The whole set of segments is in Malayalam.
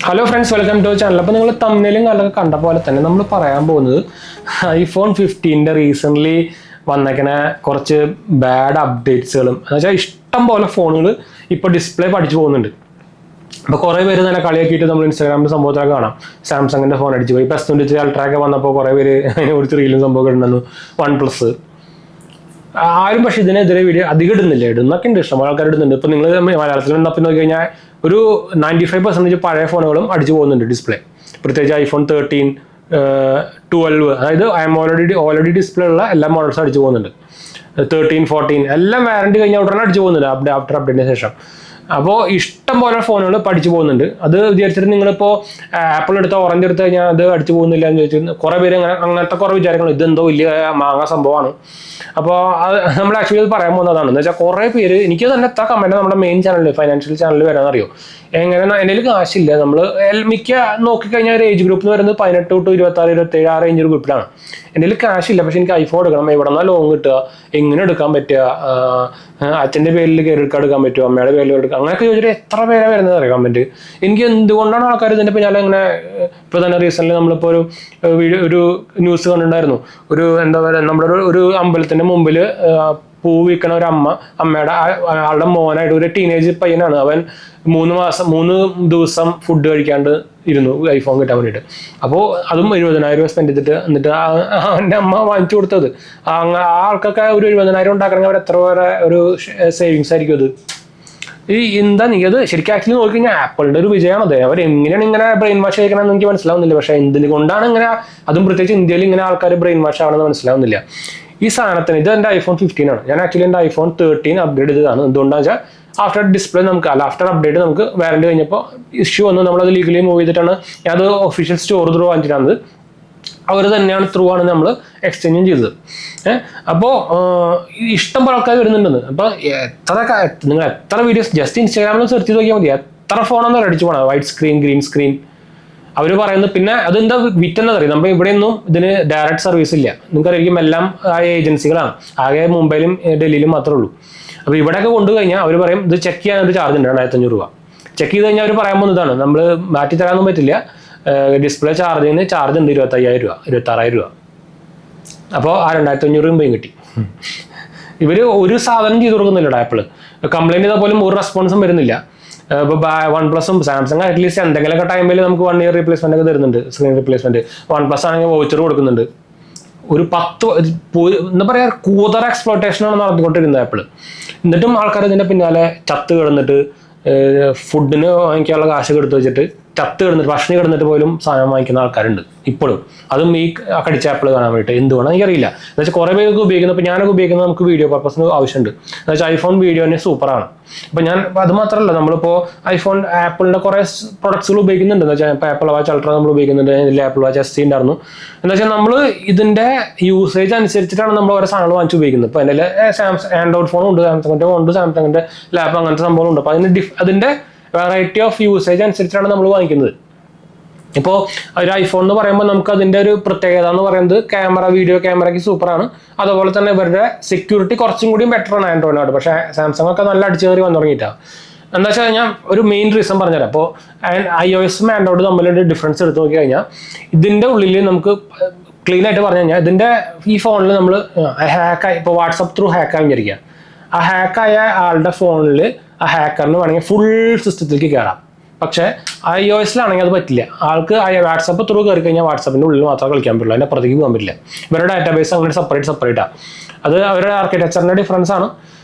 Hello friends, welcome to channel. അപ്പോൾ നിങ്ങൾ തമ്മിലും കണ്ടൊക്കെ കണ്ട പോലെ തന്നെ നമ്മൾ പറയാൻ പോകുന്നത് iPhone 15 റീസെൻ്റ്ലി വന്നേക്കണ കുറച്ച് ബാഡ് അപ്ഡേറ്റ്സുകളും എന്ന് വെച്ചാൽ ഇഷ്ടം പോലെ ഫോണുകൾ ഇപ്പോൾ ഡിസ്പ്ലേ പഠിച്ചു പോകുന്നുണ്ട്. അപ്പോൾ കുറേ പേര് തന്നെ കളിയാക്കിയിട്ട് നമ്മൾ ഇൻസ്റ്റാഗ്രാമിൽ സംഭവത്തിലൊക്കെ കാണാം. സാംസങ്ങിൻ്റെ ഫോൺ അടിച്ചു പോയി. ഇപ്പോൾ S23 അൾട്രയൊക്കെ വന്നപ്പോൾ കുറേ പേര് അതിനെക്കുറിച്ച് റീലും സംഭവമൊക്കെ ഇടുന്നു. OnePlus ആരും പക്ഷേ ഇതിനെതിരെ വീഡിയോ അധികം ഇടുന്നില്ല. ഇടുന്നൊക്കെ ഉണ്ട്, ഇഷ്ടം ആൾക്കാർ ഇടുന്നുണ്ട്. ഇപ്പോൾ നിങ്ങൾ മലയാളത്തിൽ ഉണ്ടപ്പോൾ നോക്കി കഴിഞ്ഞാൽ ഒരു 95% പഴയ ഫോണുകളും അടിച്ചു പോകുന്നുണ്ട് ഡിസ്പ്ലേ. പ്രത്യേകിച്ച് iPhone 13, 12, അതായത് ഓൾറെഡി ഡിസ്പ്ലേ ഉള്ള എല്ലാ മോഡൽസും അടിച്ചു പോകുന്നുണ്ട്. 13, 14 എല്ലാം വാറണ്ടി കഴിഞ്ഞ ഉടനെ അടിച്ചു പോകുന്നുണ്ട് ആഫ്റ്റർ അപ്ഡേറ്റിന് ശേഷം. അപ്പോൾ ഇഷ്ടം പോലെ ഫോണുകൾ പഠിച്ചു പോകുന്നുണ്ട്. അത് വിചാരിച്ചിട്ട് നിങ്ങളിപ്പോൾ ആപ്പിൾ എടുത്ത ഓറഞ്ച് എടുത്ത് കഴിഞ്ഞാൽ അത് അടിച്ചു പോകുന്നില്ല എന്ന് ചോദിച്ചിട്ട് കുറേ പേര് അങ്ങനത്തെ കുറേ വിചാരങ്ങൾ, ഇതെന്തോ വലിയ മാങ്ങ സംഭവമാണ്. അപ്പോൾ അത് നമ്മൾ ആക്ച്വലി അത് പറയാൻ പോകുന്നതാണ്. എന്ന് വെച്ചാൽ കുറേ പേര്, എനിക്ക് തന്നെ എത്ര കമൻറ്റ് നമ്മുടെ മെയിൻ ചാനലിൽ, ഫൈനാൻഷ്യൽ ചാനലിൽ വരാമെന്നറിയോ. എങ്ങനെ എൻ്റെ കാശില്ല, നമ്മൾ മിക്ക നോക്കിക്കഴിഞ്ഞാൽ ഒരു ഏജ് ഗ്രൂപ്പ് എന്ന് പറയുന്നത് 18 to 26, 27 ആ റേഞ്ച് ഗ്രൂപ്പിലാണ്. എൻ്റെ കാശില്ല, പക്ഷെ എനിക്ക് ഐഫോൺ എടുക്കണം. എവിടെ നിന്നാണ് ലോൺ കിട്ടുക, എങ്ങനെ എടുക്കാൻ പറ്റുക, അച്ഛൻ്റെ പേരിൽ ക്രെഡിറ്റ് കാർഡ് എടുക്കാൻ പറ്റുമോ, അമ്മയുടെ പേരിൽ എടുക്കാം, അങ്ങനെയൊക്കെ ചോദിച്ചിട്ട് എത്ര പേരെ വരുന്നത് അറിയാം കമൻറ്റ്. എനിക്ക് എന്തുകൊണ്ടാണ് ആൾക്കാർ ഇതിൻ്റെ പിന്നാലെ ഇങ്ങനെ. ഇപ്പോൾ തന്നെ റീസെൻ്റ്ലി നമ്മളിപ്പോൾ ഒരു ന്യൂസ് കണ്ടിട്ടുണ്ടായിരുന്നു. ഒരു എന്താ പറയുക, നമ്മുടെ ഒരു അമ്പലത്തിൻ്റെ മുമ്പിൽ പൂ വിൽക്കണ ഒരു അമ്മയുടെ ആളുടെ മോനായിട്ട് ഒരു ടീനേജ് പയ്യനാണ്. അവൻ 3 ദിവസം ഫുഡ് കഴിക്കാണ്ട് ഇരുന്നു ഐഫോൺ കിട്ടാൻ വേണ്ടിയിട്ട്. അപ്പോൾ അതും 70,000 രൂപ സ്പെൻഡ് ചെയ്തിട്ട് എന്നിട്ട് അവൻ്റെ അമ്മ വാങ്ങിച്ചു കൊടുത്തത്. ആ ആൾക്കൊക്കെ ഒരു 70,000 ഉണ്ടാക്കണമെങ്കിൽ അവർ എത്ര പേരെ ഒരു സേവിങ്സ് ആയിരിക്കും അത്. എന്താ നീയത് ശരിക്കും ആക്ച്വലി നോക്കിക്കഴിഞ്ഞാൽ ആപ്പിളിൻ്റെ ഒരു വിജയമാണത്. അവർ എങ്ങനെയാണ് ഇങ്ങനെ ബ്രെയിൻ വാഷ് ചെയ്യണമെന്ന് എനിക്ക് മനസ്സിലാവുന്നില്ല. പക്ഷേ എന്തിനു കൊണ്ടാണ് ഇങ്ങനെ, അതും പ്രത്യേകിച്ച് ഇന്ത്യയിൽ ഇങ്ങനെ ആൾക്കാർ ബ്രെയിൻ വാഷ് ആവണമെന്ന് മനസ്സിലാവുന്നില്ല. ഈ സാധനത്തിന് ഇത് എൻ്റെ iPhone 15 ആണ്. ഞാൻ ആക്ച്വലി എൻ്റെ iPhone 13 അപ്ഗ്രേഡ് ചെയ്തതാണ്. എന്തുകൊണ്ടാണെന്ന് വെച്ചാൽ ആഫ്റ്റർ ഡിസ്പ്ലേ നമുക്ക് ആഫ്റ്റർ അപ്ഡേറ്റ് നമുക്ക് വാറണ്ടി കഴിഞ്ഞപ്പോൾ ഇഷ്യൂ വന്നു. നമ്മളത് ലീഗലി മൂവ് ചെയ്തിട്ടാണ് അത് ഒഫീഷ്യൽ സ്റ്റോർ ത്രൂ വാങ്ങിച്ചിട്ടാണ്. അവർ തന്നെയാണ് ത്രൂ ആണ് നമ്മൾ എക്സ്ചേഞ്ചും ചെയ്തത്. അപ്പോൾ ഇഷ്ടം പോലെ ആൾക്കാർ വരുന്നുണ്ടെന്ന്. അപ്പോൾ നിങ്ങൾ എത്ര വീഡിയോസ് ജസ്റ്റ് ഇൻസ്റ്റാഗ്രാമിൽ സെർച്ച് ചെയ്ത് നോക്കിയാൽ മതി, എത്ര ഫോണാണെന്ന് അടിച്ചു പോകണം. വൈറ്റ് സ്ക്രീൻ, ഗ്രീൻ സ്ക്രീൻ അവർ പറയുന്നത്. പിന്നെ അതെന്താ വിറ്റെന്നറിയാം, നമ്മൾ ഇവിടെയൊന്നും ഇതിന് ഡയറക്റ്റ് സർവീസ് ഇല്ല. നിങ്ങൾക്കറിയാം എല്ലാം ഏജൻസികളാണ്. ആകെ മുംബൈയിലും ഡൽഹിയിലും മാത്രമേ ഉള്ളൂ. അപ്പോൾ ഇവിടെയൊക്കെ കൊണ്ടുകഴിഞ്ഞാൽ അവർ പറയും ഇത് ചെക്ക് ചെയ്യാനൊരു ചാർജ് ഉണ്ട് 2,500 രൂപ. ചെക്ക് ചെയ്ത് കഴിഞ്ഞാൽ അവർ പറയാൻ പോകുന്നതാണ്, നമ്മൾ മാറ്റി തരാനൊന്നും പറ്റില്ല, ഡിസ്പ്ലേ ചാർജിന് ചാർജ് ഉണ്ട് 25,000 രൂപ, 26,000 രൂപ. അപ്പോൾ ആ 2,500 രൂപയും കിട്ടി. ഇവർ ഒരു സാധനം ചെയ്ത് കൊടുക്കുന്നില്ല. ആപ്പിൾ കംപ്ലൈൻറ്റ് ചെയ്താൽ പോലും ഒരു റെസ്പോൺസും വരുന്നില്ല. ഇപ്പോൾ OnePlus, സാംസങ് അറ്റ്ലീസ്റ്റ് എന്തെങ്കിലുമൊക്കെ ടൈമിൽ നമുക്ക് 1 year റീപ്ലേസ്മെന്റ് ഒക്കെ തരുന്നുണ്ട്, സ്ക്രീൻ റീപ്ലേസ്മെന്റ്. OnePlus ആണെങ്കിൽ വൗച്ചർ കൊടുക്കുന്നുണ്ട്. ഒരു 10 എന്താ പറയുക, കൂതറ എക്സ്പ്ലോയിറ്റേഷനാണ് നടന്നുകൊണ്ടിരുന്നത് ആപ്പിൾ. എന്നിട്ടും ആൾക്കാർ ഇതിൻ്റെ പിന്നാലെ ചത്ത് കിടന്നിട്ട് ഫുഡിന് വാങ്ങിക്കാനുള്ള കാശ് എടുത്ത് വെച്ചിട്ട് ചത്ത് കിടന്നിട്ട് ഭക്ഷണം കിടന്നിട്ട് പോലും സാധനം വാങ്ങിക്കുന്ന ആൾക്കാരുണ്ട് ഇപ്പോഴും. അതും ഈ കടിച്ച ആപ്പിൾ കാണാൻ വേണ്ടിയിട്ട്. എന്തുകൊണ്ടാണ് എനിക്കറിയില്ല. എന്ന് വെച്ചാൽ കുറേ പേർക്ക് ഉപയോഗിക്കുന്നത്, ഇപ്പോൾ ഞാനൊക്കെ ഉപയോഗിക്കുന്നത് നമുക്ക് വീഡിയോ പർപ്പസിന് ആവശ്യമുണ്ട്. എന്ന് വെച്ചാൽ ഐഫോൺ വീഡിയോ തന്നെ സൂപ്പറാണ്. അപ്പോൾ ഞാൻ അത് മാത്രമല്ല, നമ്മളിപ്പോൾ ആപ്പിളിൻ്റെ കുറേ പ്രൊഡക്ട്സുകൾ ഉപയോഗിക്കുന്നുണ്ട്. എന്ന് വെച്ചാൽ ഇപ്പോൾ ആപ്പിൾ വാച്ച് അൾട്ര നമ്മൾ ഉപയോഗിക്കുന്നുണ്ട്, ഇതിൽ ആപ്പിൾ വാച്ച് SE ഉണ്ടായിരുന്നു. എന്ന് വെച്ചാൽ നമ്മൾ ഇതിൻ്റെ യൂസേജ് അനുസരിച്ചിട്ടാണ് നമ്മൾ ഓരോ സാധനങ്ങൾ വാങ്ങിച്ച് ഉപയോഗിക്കുന്നത്. ഇപ്പോൾ എൻ്റെ ആൻഡ്രോയിഡ് ഫോണും ഉണ്ട്, സാംസങ്ങിൻ്റെ ഫോണുണ്ട്, സാംസങ്ങിൻ്റെ ലാപ്പ്, അങ്ങനത്തെ സംഭവങ്ങളുണ്ട്. അപ്പോൾ അതിൻ്റെ വെറൈറ്റി ഓഫ് യൂസേജ് അനുസരിച്ചാണ് നമ്മൾ വാങ്ങിക്കുന്നത്. ഇപ്പോൾ ഒരു ഐഫോൺ എന്ന് പറയുമ്പോൾ നമുക്ക് അതിൻ്റെ ഒരു പ്രത്യേകത എന്ന് പറയുന്നത് വീഡിയോ ക്യാമറയ്ക്ക് സൂപ്പറാണ്. അതുപോലെ തന്നെ ഇവരുടെ സെക്യൂരിറ്റി കുറച്ചും കൂടി ബെറ്ററാണ് ആൻഡ്രോയിഡിനോട്. പക്ഷേ സാംസങ് ഒക്കെ നല്ല അടിച്ചു കയറി വന്നു തുടങ്ങിയിട്ടാണ്. എന്താ വെച്ചാൽ ഞാൻ ഒരു മെയിൻ റീസൺ പറഞ്ഞുതരാം. അപ്പോൾ iOS-ഉം ആൻഡ്രോയിഡ് തമ്മിലൊരു ഡിഫറൻസ് എടുത്ത് നോക്കി കഴിഞ്ഞാൽ ഇതിൻ്റെ ഉള്ളിൽ നമുക്ക് ക്ലീൻ ആയിട്ട് പറഞ്ഞു കഴിഞ്ഞാൽ ഇതിൻ്റെ ഈ ഫോണിൽ നമ്മൾ ഹാക്കായി, ഇപ്പോൾ വാട്സപ്പ് ത്രൂ ഹാക്കായി വിചാരിക്കുക. ആ ഹാക്കായ ആളുടെ ഫോണിൽ ആ ഹാക്കറിന് വേണമെങ്കിൽ ഫുൾ സിസ്റ്റത്തിലേക്ക് കയറാം. പക്ഷേ iOS-ലാണെങ്കിൽ അത് പറ്റില്ല. ആൾക്ക് വാട്സപ്പ് ത്രൂ കയറി കഴിഞ്ഞാൽ വാട്സപ്പിൻ്റെ ഉള്ളിൽ മാത്രമേ കളിക്കാൻ പറ്റുള്ളൂ, അതിൻ്റെ പുറത്തേക്ക് പോകാൻ പറ്റില്ല. ഇവരുടെ ഡാറ്റാബേസ് അങ്ങനെ സെപ്പറേറ്റാണ്. അത് അവരുടെ ആർക്കിടെക്ചറിൻ്റെ ഡിഫറൻസ് ആണ്.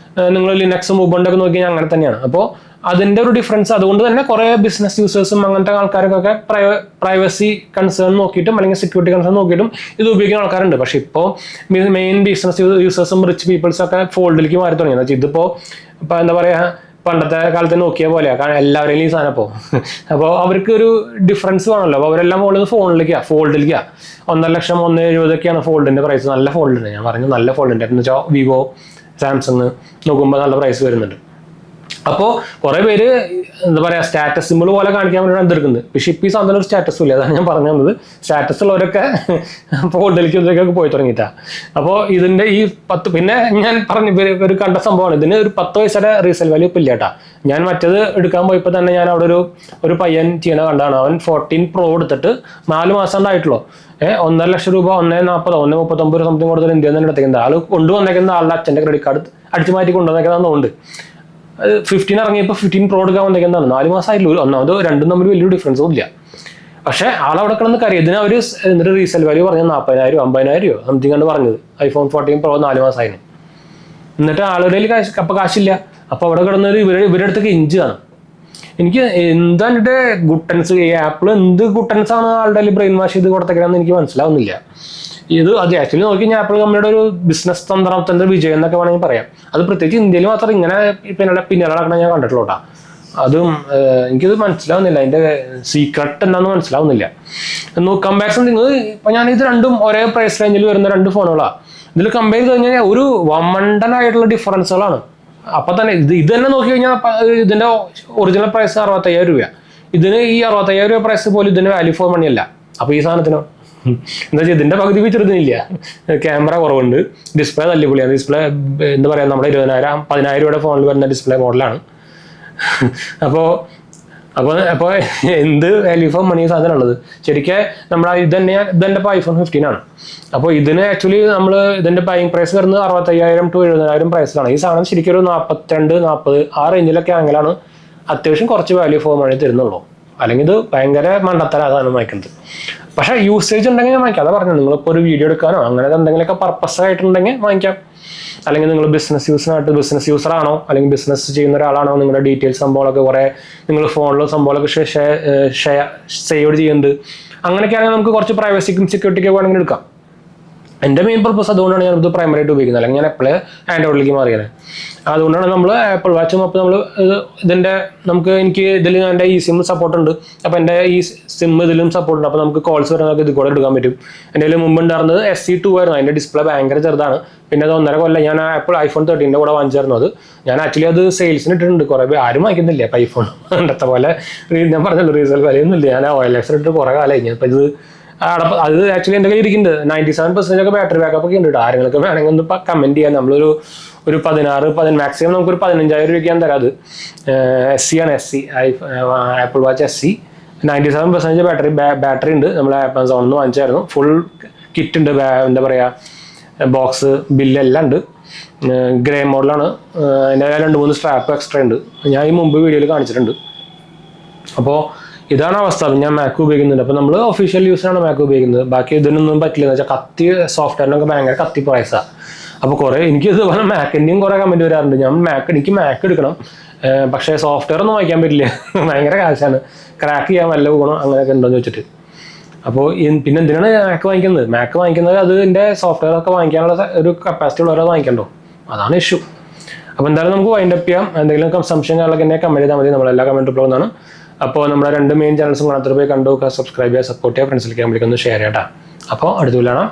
നിങ്ങൾ ലിനക്സും ഉബുണ്ടൊക്കെ നോക്കി കഴിഞ്ഞാൽ അങ്ങനെ തന്നെയാണ്. അപ്പോൾ അതിൻ്റെ ഒരു ഡിഫറൻസ്. അതുകൊണ്ട് തന്നെ കുറേ ബിസിനസ് യൂസേഴ്സും അങ്ങനത്തെ ആൾക്കാർക്കൊക്കെ പ്രൈവസി കൺസേൺ നോക്കിയിട്ടും അല്ലെങ്കിൽ സെക്യൂരിറ്റി കൺസേൺ നോക്കിയിട്ടും ഇത് ഉപയോഗിക്കുന്ന ആൾക്കാരുണ്ട്. പക്ഷേ ഇപ്പോൾ മെയിൻ ബിസിനസ് യൂസേഴ്സും റിച്ച് പീപ്പിൾസൊക്കെ ഫോൾഡിലേക്ക് മാറി തുടങ്ങി. എന്ന് വെച്ചാൽ ഇതിപ്പോൾ എന്താ പറയുക, പണ്ടത്തെ കാലത്ത് നോക്കിയ പോലെയാണ്, കാരണം എല്ലാവരെയും ഈ സാധനം ഇപ്പോൾ. അപ്പോൾ അവർക്ക് ഒരു ഡിഫറൻസ് വേണമല്ലോ. അപ്പോൾ അവരെല്ലാം ഫോൾഡിലേക്കാണ്. 1,00,000, 1,70,000 ഫോൾഡിൻ്റെ പ്രൈസ്. നല്ല ഫോൾഡുണ്ട്, ഞാൻ പറഞ്ഞു നല്ല ഫോൾഡിൻ്റെ. എന്ന് വെച്ചാൽ വിവോ, സാംസങ് നോക്കുമ്പോൾ നല്ല പ്രൈസ് വരുന്നുണ്ട്. അപ്പോൾ കുറേ പേര് എന്താ പറയുക സ്റ്റാറ്റസ് സിമ്പിൾ പോലെ കാണിക്കാൻ വേണ്ടിയാണ് എന്തെടുക്കുന്നത്. പക്ഷെ ഇപ്പോൾ ഈ സാധനം ഒരു സ്റ്റാറ്റസും ഇല്ല. അതാണ് ഞാൻ പറഞ്ഞു തന്നത്. സ്റ്റാറ്റസ് ഉള്ളവരൊക്കെ ഫോട്ടോയിലേക്ക് ഇതിലേക്കൊക്കെ പോയി തുടങ്ങിയിട്ടാണ്. അപ്പോൾ ഇതിൻ്റെ ഈ 10 പിന്നെ ഞാൻ പറഞ്ഞു ഒരു കണ്ട സംഭവമാണ്. ഇതിന് ഒരു 10 പൈസയുടെ റീസെയിൽ വാല്യൂ ഇപ്പം ഇല്ല കേട്ടോ. ഞാൻ മറ്റേത് എടുക്കാൻ പോയപ്പോൾ തന്നെ ഞാൻ അവിടെ ഒരു പയ്യൻ ചെയ്യണ കണ്ടാണ്. അവൻ 14 Pro എടുത്തിട്ട് 4 മാസം ഉണ്ടായിട്ടുള്ളൂ. 1.5 ലക്ഷം രൂപ 1.40 1.39 സംതിങ് കൊടുത്തിട്ട് ഇന്ത്യയിൽ നിന്ന് എടുത്തേക്കുന്നത്. ആൾ കൊണ്ടുവന്നേക്കുന്ന ആളുടെ അച്ഛൻ്റെ ക്രെഡിറ്റ് കാർഡ് അടിച്ചു മാറ്റി കൊണ്ടുവന്നേക്കുന്നതുകൊണ്ട് 15 ഇറങ്ങിയപ്പോൾ 15 Pro എടുക്കാൻ വന്നേക്കുന്നതാണ്. 4 മാസമായില്ല. ഒന്നാമത് രണ്ടും തമ്മിൽ വലിയൊരു ഡിഫറൻസും ഇല്ല. പക്ഷേ ആളവിടെ കിടന്ന് കറി ഇതിന് അവർ എന്നിട്ട് റീസെയിൽ വാല്യൂ പറഞ്ഞത് 40,000 50,000 സംതിങ് കണ്ട് പറഞ്ഞത്. iPhone 14 Pro 4 മാസമായിരുന്നു. എന്നിട്ട് ആളുടെ അപ്പോൾ കാശില്ല. അപ്പോൾ അവിടെ കിടന്നത് ഇവരുടെ അടുത്തൊക്കെ ഇഞ്ചാണ്. എനിക്ക് എന്താ എൻ്റെ ഗുട്ടൻസ്, ഈ ആപ്പിൾ എന്ത് ഗുട്ടൻസ് ആണ് ആളുടെ ബ്രെയിൻ വാഷ് ചെയ്ത് കൊടുത്തേക്കാന്ന് എനിക്ക് മനസ്സിലാവുന്നില്ല. അത് ആക്ച്വലി നോക്കി കഴിഞ്ഞാൽ ആപ്പിൾ കമ്പനിയുടെ ഒരു ബിസിനസ് തന്ത്രത്തിന്റെ വിജയം എന്നൊക്കെ വേണമെങ്കിൽ പറയാം. അത് പ്രത്യേകിച്ച് ഇന്ത്യയിൽ മാത്രം ഇങ്ങനെ പിന്നാലെ നടക്കണം ഞാൻ കണ്ടിട്ടുള്ളൂ കേട്ടോ. അതും എനിക്കത് മനസ്സിലാവുന്നില്ല. അതിൻ്റെ സീക്രട്ട് എന്താണെന്ന് മനസ്സിലാവുന്നില്ല. കമ്പാരിസൺ ഇപ്പം ഞാൻ ഇത് രണ്ടും ഒരേ പ്രൈസ് റേഞ്ചിൽ വരുന്ന 2 ഫോണുകളാണ്. ഇതിൽ കമ്പയർ ചെയ്ത് കഴിഞ്ഞാൽ ഒരു വമണ്ടനായിട്ടുള്ള ഡിഫറൻസുകളാണ്. അപ്പം തന്നെ ഇത് തന്നെ നോക്കി കഴിഞ്ഞാൽ ഇതിൻ്റെ ഒറിജിനൽ പ്രൈസ് 65,000 രൂപ. ഇതിന് ഈ 65,000 രൂപ പ്രൈസ് പോലും ഇതിന് വാല്യൂ ഫോർ മണി അല്ല. അപ്പോൾ ഈ സാധനത്തിനോ എന്താ വെച്ചാൽ ഇതിൻ്റെ പകുതി വെച്ചിരുന്നില്ല. ക്യാമറ കുറവുണ്ട്, ഡിസ്പ്ലേ തല്ലിപ്പൊളിയാണ്. ഡിസ്പ്ലേ എന്താ പറയുക, നമ്മുടെ 10,000 രൂപയുടെ ഫോണിൽ വരുന്ന ഡിസ്പ്ലേ മോഡലാണ്. അപ്പോൾ എന്ത് വാല്യൂ ഫോർ മണി സാധനം ഉള്ളത് ശരിക്കും നമ്മൾ ഇതെൻ്റെ ഇപ്പോൾ iPhone 15 ആണ്. അപ്പോൾ ഇതിന് ആക്ച്വലി നമ്മൾ ഇതിൻ്റെ ബൈങ് പ്രൈസ് വരുന്നത് 65,000 to 70,000 പ്രൈസിലാണ്. ഈ സാധനം ശരിക്കും ഒരു 42-40 ആ റേഞ്ചിലൊക്കെ ആണെങ്കിലാണ് അത്യാവശ്യം കുറച്ച് വാല്യൂ ഫോർ മണി തരുന്നുള്ളൂ. അല്ലെങ്കിൽ ഇത് ഭയങ്കര മണ്ടത്തര സാധനം വാങ്ങിക്കുന്നത്. പക്ഷേ യൂസേജ് ഉണ്ടെങ്കിൽ ഞാൻ വാങ്ങിക്കാം. അതാ പറഞ്ഞത്, നിങ്ങളിപ്പോൾ ഒരു വീഡിയോ എടുക്കാനോ അങ്ങനെ എന്തെങ്കിലുമൊക്കെ പർപ്പസ് ആയിട്ടുണ്ടെങ്കിൽ വാങ്ങിക്കാം. അല്ലെങ്കിൽ നിങ്ങൾ ബിസിനസ് യൂസറാണോ അല്ലെങ്കിൽ ബിസിനസ് ചെയ്യുന്ന ഒരാളാണോ, നിങ്ങളുടെ ഡീറ്റെയിൽസ് സംഭവങ്ങളൊക്കെ കുറേ നിങ്ങൾ ഫോണിലും സംഭവങ്ങളൊക്കെ സേവ് ചെയ്യുന്നുണ്ട്, അങ്ങനെയൊക്കെയാണെങ്കിൽ നമുക്ക് കുറച്ച് പ്രൈവസിക്കും സെക്യൂരിറ്റിക്കൊക്കെ വേണമെങ്കിൽ എടുക്കാം. എൻ്റെ മെയിൻ പർപ്പസ് അതുകൊണ്ടാണ് ഞാനിത് പ്രൈമറി ആയിട്ട് ഉപയോഗിക്കുന്നത്. അല്ലെങ്കിൽ ഞാൻ എപ്പോഴേ ആൻഡ്രോയിഡിലേക്ക് മാറിയത്. അതുകൊണ്ടാണ് നമ്മൾ ആപ്പിൾ വാച്ചും അപ്പോൾ നമ്മൾ എനിക്ക് ഇതിൽ എൻ്റെ ഈ സിം സപ്പോർട്ട് ഉണ്ട്. അപ്പോൾ എൻ്റെ ഈ സിം ഇതിലും സപ്പോർട്ട് ഉണ്ട്. അപ്പോൾ നമുക്ക് കോൾസ് വരുന്നതൊക്കെ ഇത് കൂടെ എടുക്കാൻ പറ്റും. എൻ്റെ കയ്യിൽ മുമ്പ് ഉണ്ടായിരുന്നത് SE2 ആയിരുന്നു. അതിൻ്റെ ഡിസ്പ്ലേ ഭയങ്കര ചെറുതാണ്. പിന്നെ അത് 1.5 കൊല്ലം ഞാൻ iPhone 13 കൂടെ വാങ്ങിച്ചായിരുന്നു. അത് ഞാൻ ആക്ച്വലി അത് സെയിൽസിന് ഇട്ടിട്ടുണ്ട്. കുറേ പേര് ആരും വാങ്ങിക്കുന്നില്ല. അപ്പോൾ ഐഫോൺ പണ്ടത്തെ പോലെ ഞാൻ പറഞ്ഞല്ലോ റീസെയിൽ വാല്യൊന്നുമില്ല. ഞാൻ OLX ഇട്ടിട്ട് കുറേ കാലമായി. അപ്പോൾ അത് ആക്ച്വലി എൻ്റെ കയ്യിൽ ഇരിക്കുന്നുണ്ട്. 97% ഒക്കെ ബാറ്ററി ബാക്കപ്പ് ഒക്കെ ഉണ്ട്. ആരെങ്കിലും വേണമെങ്കിൽ ഒന്ന് കമൻറ്റ് ചെയ്യാൻ. നമ്മളൊരു 16 മാക്സിമം നമുക്കൊരു 15,000 രൂപയ്ക്ക് തരാം. അത് SE ആണ്. ആപ്പിൾ വാച്ച് SE 97% ബാറ്ററി ഉണ്ട്. നമ്മൾ ആമസോണിൽ നിന്ന് വാങ്ങിച്ചായിരുന്നു. ഫുൾ കിറ്റ് ഉണ്ട്. എന്താ പറയുക, ബോക്സ് ബില്ലെല്ലാം ഉണ്ട്. ഗ്രേ മോഡലാണ്. അതിൻ്റെ 2-3 സ്ട്രാപ്പ് എക്സ്ട്രാ ഉണ്ട്. ഞാൻ ഈ മുമ്പ് വീഡിയോയിൽ കാണിച്ചിട്ടുണ്ട്. അപ്പോൾ ഇതാണ് അവസ്ഥ. ഞാൻ മാക്ക് ഉപയോഗിക്കുന്നുണ്ട്. അപ്പോൾ നമ്മൾ ഒഫീഷ്യൽ യൂസിനാണ് മാക്ക് ഉപയോഗിക്കുന്നത്. ബാക്കി ഇതിനൊന്നും പറ്റില്ല. എന്ന് വെച്ചാൽ സോഫ്റ്റ്വെയറിനൊക്കെ ഭയങ്കര പൈസ. അപ്പോൾ കുറേ എനിക്ക് ഇതുപോലെ മാക്കിൻ്റെയും കുറേ കമൻറ്റ് വരാറുണ്ട്. എനിക്ക് മാക്ക് എടുക്കണം, പക്ഷേ സോഫ്റ്റ്വെയർ ഒന്നും വായിക്കാൻ പറ്റില്ല, ഭയങ്കര കാശാണ്, ക്രാക്ക് ചെയ്യാൻ വല്ല പോകണം അങ്ങനെയൊക്കെ ഉണ്ടോയെന്ന് വെച്ചിട്ട്. അപ്പോൾ പിന്നെ എന്തിനാണ് മാക്ക് വാങ്ങിക്കുന്നത്? അതിൻ്റെ സോഫ്റ്റ്വെയർ ഒക്കെ വാങ്ങിക്കാനുള്ള ഒരു കപ്പാസിറ്റി ഉള്ളവരത് വാങ്ങിക്കണ്ടോ, അതാണ് ഇഷ്യൂ. അപ്പോൾ എന്തായാലും നമുക്ക് വൈൻഡ് അപ്പ് ചെയ്യാം. എന്തെങ്കിലും സംശയം കാര്യങ്ങളൊക്കെ എന്നെ കമൻറ്റ് ചെയ്താൽ മതി. നമ്മളെല്ലാ കമൻറ്റ് റിപ്ലൈ. അപ്പോൾ നമ്മുടെ 2 മെയിൻ ചാനൽസും കാണാത്ത പോയി കണ്ടു, സബ്സ്ക്രൈബ് ചെയ്യുക, സപ്പോർട്ട് ചെയ്യുക, ഫ്രണ്ട്സിലേക്ക് നമ്മളേക്കൊന്ന് ഷെയർ ചെയ്യാം. അപ്പോൾ അടുത്ത കാണാം.